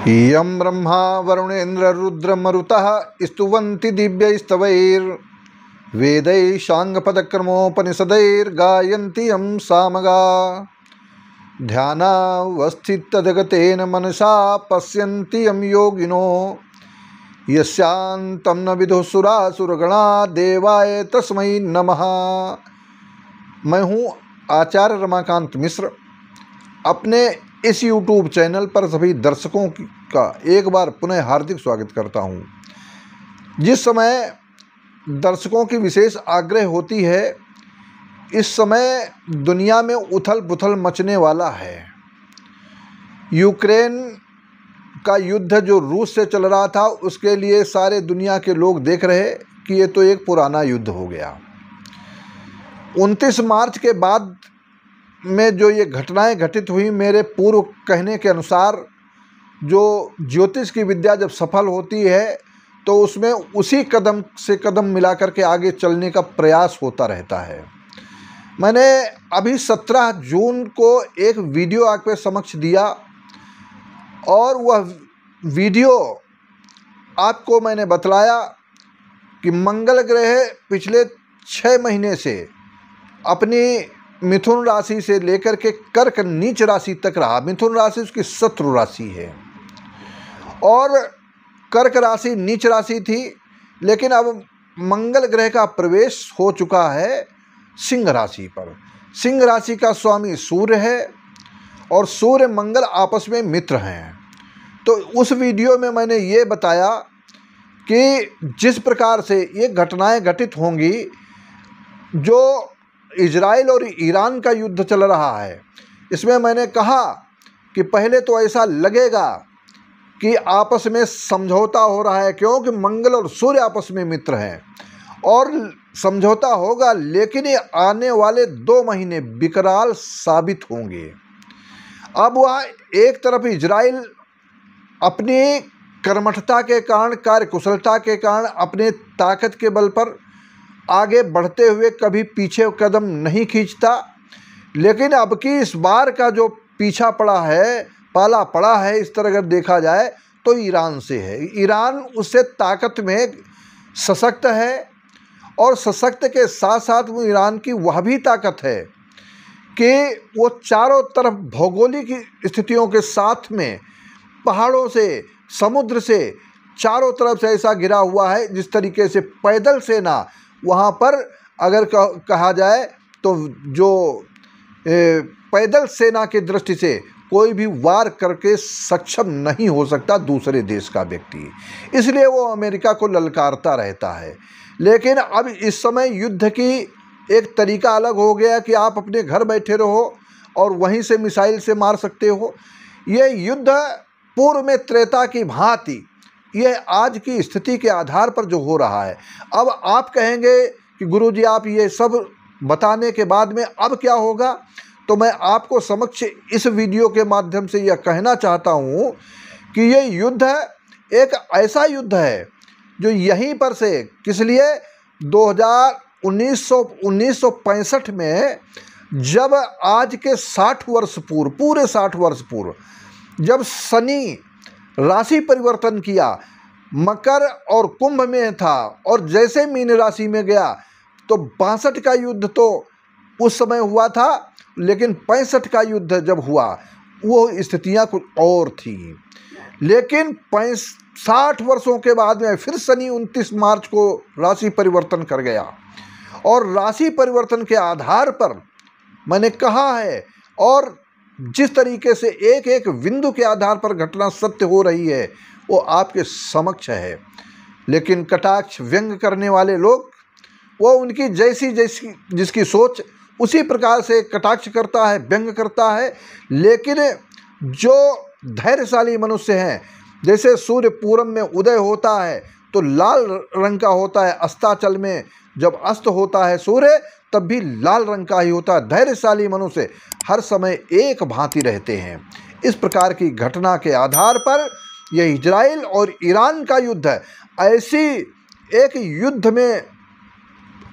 यं ब्रह्मा वरुणेन्द्र रुद्रमरुतः स्तुवन्ति दिव्यैस्तवैर्वेदैः साङ्गपदक्रमोपनिषदैर्गायन्ति यं सामगा ध्यानावस्थितजगतेन मनसा पश्यन्ति यं योगिनो यस्यान्तं न विदुः सुरासुरगणा देवाय तस्मै नमः। मैं हूँ आचार्य रमाकांत मिश्र। अपने इस YouTube चैनल पर सभी दर्शकों का एक बार पुनः हार्दिक स्वागत करता हूँ। जिस समय दर्शकों की विशेष आग्रह होती है, इस समय दुनिया में उथल पुथल मचने वाला है। यूक्रेन का युद्ध जो रूस से चल रहा था, उसके लिए सारे दुनिया के लोग देख रहे कि ये तो एक पुराना युद्ध हो गया। 29 मार्च के बाद में जो ये घटनाएं घटित हुई, मेरे पूर्व कहने के अनुसार जो ज्योतिष की विद्या जब सफल होती है तो उसमें उसी कदम से कदम मिलाकर के आगे चलने का प्रयास होता रहता है। मैंने अभी 17 जून को एक वीडियो आपके समक्ष दिया और वह वीडियो आपको मैंने बतलाया कि मंगल ग्रह पिछले 6 महीने से अपनी मिथुन राशि से लेकर के कर्क नीच राशि तक रहा। मिथुन राशि उसकी शत्रु राशि है और कर्क राशि नीच राशि थी, लेकिन अब मंगल ग्रह का प्रवेश हो चुका है सिंह राशि पर। सिंह राशि का स्वामी सूर्य है और सूर्य मंगल आपस में मित्र हैं। तो उस वीडियो में मैंने ये बताया कि जिस प्रकार से ये घटनाएं घटित होंगी, जो इजराइल और ईरान का युद्ध चल रहा है, इसमें मैंने कहा कि पहले तो ऐसा लगेगा कि आपस में समझौता हो रहा है, क्योंकि मंगल और सूर्य आपस में मित्र हैं और समझौता होगा, लेकिन ये आने वाले 2 महीने विकराल साबित होंगे। अब वह एक तरफ इजराइल अपनी कर्मठता के कारण, कार्यकुशलता के कारण, अपने ताकत के बल पर आगे बढ़ते हुए कभी पीछे कदम नहीं खींचता, लेकिन अब की इस बार का जो पीछा पड़ा है, पाला पड़ा है, इस तरह अगर देखा जाए तो ईरान से है। ईरान उससे ताकत में सशक्त है और सशक्त के साथ साथ वो ईरान की वह भी ताकत है कि वो चारों तरफ भौगोलिक स्थितियों के साथ में पहाड़ों से, समुद्र से चारों तरफ से ऐसा घिरा हुआ है, जिस तरीके से पैदल सेना वहाँ पर अगर कहा जाए तो जो पैदल सेना की दृष्टि से कोई भी वार करके सक्षम नहीं हो सकता दूसरे देश का व्यक्ति, इसलिए वो अमेरिका को ललकारता रहता है। लेकिन अब इस समय युद्ध की एक तरीका अलग हो गया कि आप अपने घर बैठे रहो और वहीं से मिसाइल से मार सकते हो। ये युद्ध पूर्व में त्रेता की भांति ये आज की स्थिति के आधार पर जो हो रहा है। अब आप कहेंगे कि गुरुजी आप ये सब बताने के बाद में अब क्या होगा, तो मैं आपको समक्ष इस वीडियो के माध्यम से यह कहना चाहता हूँ कि ये युद्ध एक ऐसा युद्ध है जो यहीं पर से, किस लिए 1965 में जब आज के 60 वर्ष पूर्व, पूरे 60 वर्ष पूर्व जब शनि राशि परिवर्तन किया, मकर और कुंभ में था और जैसे मीन राशि में गया तो 62 का युद्ध तो उस समय हुआ था, लेकिन 65 का युद्ध जब हुआ वो स्थितियां कुछ और थी। लेकिन 60 वर्षों के बाद में फिर शनि 29 मार्च को राशि परिवर्तन कर गया और राशि परिवर्तन के आधार पर मैंने कहा है, और जिस तरीके से एक एक बिंदु के आधार पर घटना सत्य हो रही है वो आपके समक्ष है। लेकिन कटाक्ष व्यंग करने वाले लोग, वो उनकी जैसी जैसी जिसकी सोच उसी प्रकार से कटाक्ष करता है, व्यंग करता है। लेकिन जो धैर्यशाली मनुष्य हैं, जैसे सूर्य पूरब में उदय होता है तो लाल रंग का होता है, अस्ताचल में जब अस्त होता है सूर्य तब भी लाल रंग का ही होता है। धैर्यशाली मनुष्य हर समय एक भांति रहते हैं। इस प्रकार की घटना के आधार पर यह इजराइल और ईरान का युद्ध है। ऐसी एक युद्ध में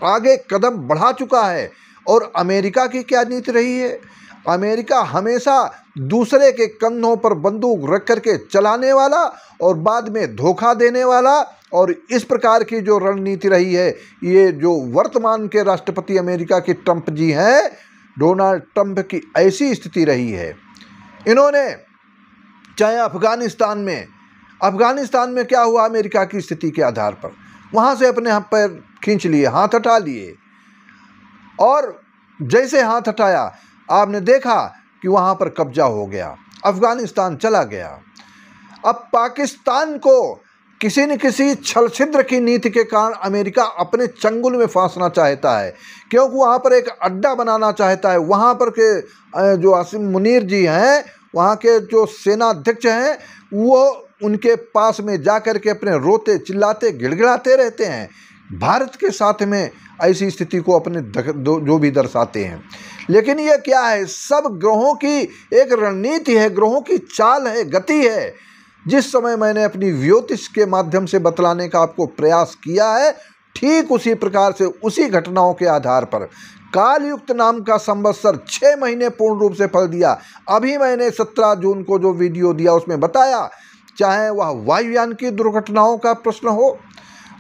आगे कदम बढ़ा चुका है। और अमेरिका की क्या नीति रही है? अमेरिका हमेशा दूसरे के कंधों पर बंदूक रख करके चलाने वाला और बाद में धोखा देने वाला, और इस प्रकार की जो रणनीति रही है, ये जो वर्तमान के राष्ट्रपति अमेरिका के ट्रंप जी हैं, डोनाल्ड ट्रंप की ऐसी स्थिति रही है। इन्होंने चाहे अफगानिस्तान में क्या हुआ, अमेरिका की स्थिति के आधार पर वहाँ से अपने हाथ पैर खींच लिए, हाथ हटा लिए, और जैसे हाथ हटाया आपने देखा कि वहाँ पर कब्जा हो गया, अफगानिस्तान चला गया। अब पाकिस्तान को किसी न किसी छल छिद्र की नीति के कारण अमेरिका अपने चंगुल में फांसना चाहता है, क्योंकि वहाँ पर एक अड्डा बनाना चाहता है। वहाँ पर के जो आसिम मुनीर जी हैं, वहाँ के जो सेना अध्यक्ष हैं, वो उनके पास में जाकर के अपने रोते चिल्लाते गिड़गिड़ाते रहते हैं, भारत के साथ में ऐसी स्थिति को अपने जो भी दर्शाते हैं। लेकिन ये क्या है, सब ग्रहों की एक रणनीति है, ग्रहों की चाल है, गति है। जिस समय मैंने अपनी ज्योतिष के माध्यम से बतलाने का आपको प्रयास किया है, ठीक उसी प्रकार से उसी घटनाओं के आधार पर कालयुक्त नाम का संवत्सर 6 महीने पूर्ण रूप से फल दिया। अभी मैंने 17 जून को जो वीडियो दिया उसमें बताया, चाहे वह वायुयान की दुर्घटनाओं का प्रश्न हो,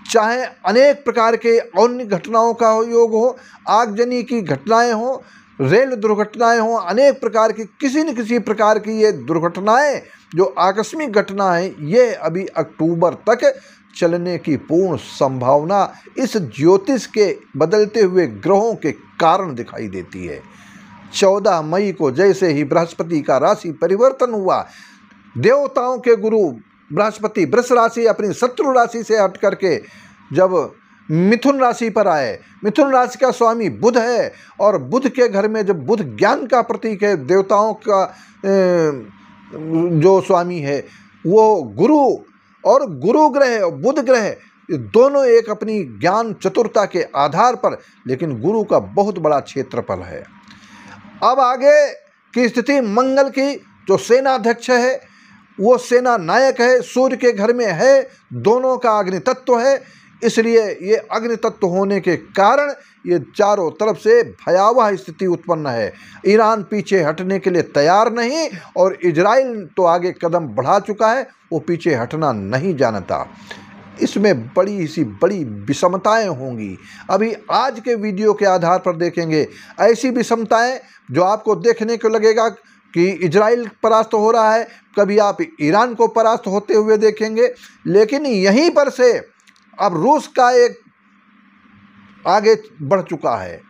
चाहे अनेक प्रकार के अन्य घटनाओं का योग हो, आगजनी की घटनाएं हो, रेल दुर्घटनाएं हो, अनेक प्रकार की किसी न किसी प्रकार की ये दुर्घटनाएं जो आकस्मिक घटना है, ये अभी अक्टूबर तक चलने की पूर्ण संभावना इस ज्योतिष के बदलते हुए ग्रहों के कारण दिखाई देती है। 14 मई को जैसे ही बृहस्पति का राशि परिवर्तन हुआ, देवताओं के गुरु बृहस्पति वृष राशि अपनी शत्रु राशि से हट करके जब मिथुन राशि पर आए, मिथुन राशि का स्वामी बुध है, और बुध के घर में जब बुध ज्ञान का प्रतीक है, देवताओं का जो स्वामी है वो गुरु, और गुरु ग्रह और बुध ग्रह दोनों एक अपनी ज्ञान चतुरता के आधार पर, लेकिन गुरु का बहुत बड़ा क्षेत्रफल है। अब आगे की स्थिति मंगल की, जो सेनाध्यक्ष है वो सेना नायक है, सूर्य के घर में है, दोनों का अग्नि तत्व है, इसलिए ये अग्नि तत्व होने के कारण ये चारों तरफ से भयावह स्थिति उत्पन्न है। ईरान पीछे हटने के लिए तैयार नहीं, और इजराइल तो आगे कदम बढ़ा चुका है, वो पीछे हटना नहीं जानता। इसमें बड़ी विषमताएं होंगी। अभी आज के वीडियो के आधार पर देखेंगे ऐसी विषमताएं जो आपको देखने को लगेगा कि इजराइल परास्त हो रहा है, कभी आप ईरान को परास्त होते हुए देखेंगे। लेकिन यहीं पर से अब रूस का एक आगे बढ़ चुका है,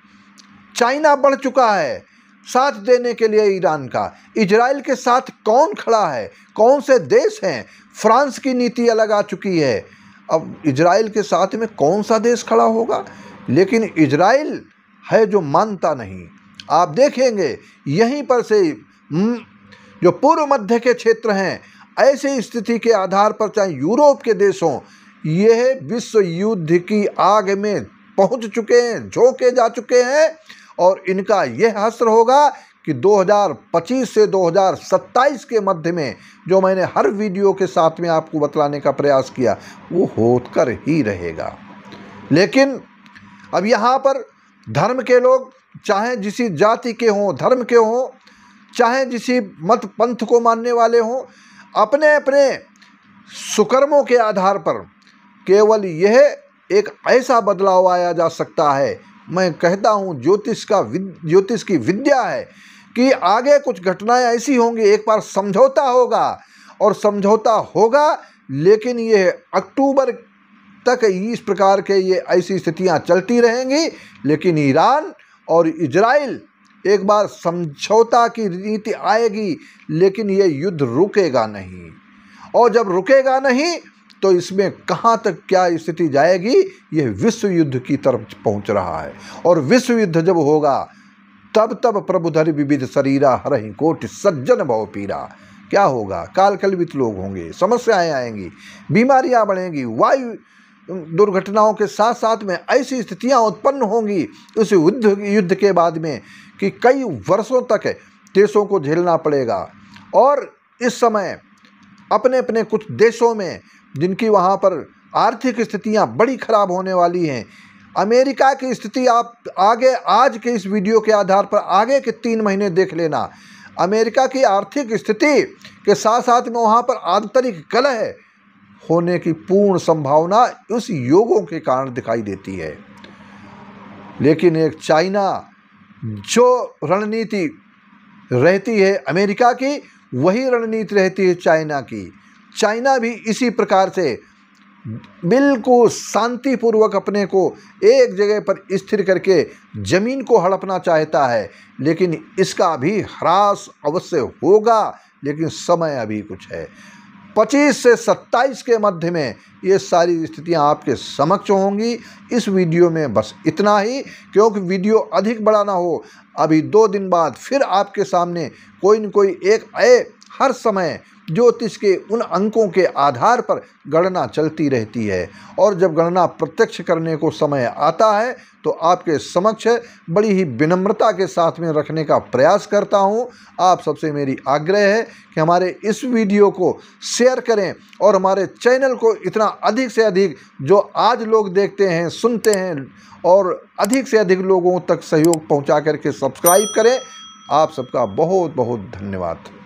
चाइना बढ़ चुका है साथ देने के लिए ईरान का। इजराइल के साथ कौन खड़ा है, कौन से देश हैं? फ्रांस की नीति अलग आ चुकी है। अब इजराइल के साथ में कौन सा देश खड़ा होगा? लेकिन इजराइल है जो मानता नहीं। आप देखेंगे यहीं पर से जो पूर्व मध्य के क्षेत्र हैं, ऐसी स्थिति के आधार पर चाहे यूरोप के देश हों, यह विश्व युद्ध की आग में पहुंच चुके हैं, झोंके जा चुके हैं, और इनका यह हश्र होगा कि 2025 से 2027 के मध्य में, जो मैंने हर वीडियो के साथ में आपको बतलाने का प्रयास किया, वो होकर ही रहेगा। लेकिन अब यहाँ पर धर्म के लोग, चाहे जिसी जाति के हों, धर्म के हों, चाहे जिसी मत पंथ को मानने वाले हों, अपने अपने सुकर्मों के आधार पर केवल यह एक ऐसा बदलाव आया जा सकता है। मैं कहता हूँ ज्योतिष की विद्या है कि आगे कुछ घटनाएं ऐसी होंगी, एक बार समझौता होगा, और समझौता होगा, लेकिन ये अक्टूबर तक इस प्रकार के ये ऐसी स्थितियां चलती रहेंगी। लेकिन ईरान और इजराइल एक बार समझौता की नीति आएगी, लेकिन ये युद्ध रुकेगा नहीं, और जब रुकेगा नहीं तो इसमें कहाँ तक क्या स्थिति जाएगी, यह विश्व युद्ध की तरफ पहुँच रहा है। और विश्व युद्ध जब होगा तब प्रभु धरि विविध शरीरा हरहि कोटि सज्जन भव पीरा। क्या होगा? कालकलवित लोग होंगे, समस्याएं आएंगी, बीमारियां बढ़ेंगी, वायु दुर्घटनाओं के साथ साथ में ऐसी स्थितियां उत्पन्न होंगी उस युद्ध के बाद में कि कई वर्षों तक देशों को झेलना पड़ेगा। और इस समय अपने अपने कुछ देशों में, जिनकी वहाँ पर आर्थिक स्थितियाँ बड़ी खराब होने वाली हैं, अमेरिका की स्थिति आप आगे आज के इस वीडियो के आधार पर आगे के 3 महीने देख लेना। अमेरिका की आर्थिक स्थिति के साथ साथ में वहाँ पर आंतरिक कलह होने की पूर्ण संभावना उस योगों के कारण दिखाई देती है। लेकिन एक चाइना जो रणनीति रहती है अमेरिका की, वही रणनीति रहती है चाइना की। चाइना भी इसी प्रकार से बिल्कुल शांतिपूर्वक अपने को एक जगह पर स्थिर करके जमीन को हड़पना चाहता है, लेकिन इसका भी ह्रास अवश्य होगा, लेकिन समय अभी कुछ है। 25 से 27 के मध्य में ये सारी स्थितियां आपके समक्ष होंगी। इस वीडियो में बस इतना ही, क्योंकि वीडियो अधिक बड़ा ना हो। अभी 2 दिन बाद फिर आपके सामने कोई न कोई एक हर समय ज्योतिष के उन अंकों के आधार पर गणना चलती रहती है, और जब गणना प्रत्यक्ष करने को समय आता है तो आपके समक्ष बड़ी ही विनम्रता के साथ में रखने का प्रयास करता हूं। आप सबसे मेरी आग्रह है कि हमारे इस वीडियो को शेयर करें और हमारे चैनल को इतना अधिक से अधिक जो आज लोग देखते हैं, सुनते हैं, और अधिक से अधिक लोगों तक सहयोग पहुंचा करके सब्सक्राइब करें। आप सबका बहुत बहुत धन्यवाद।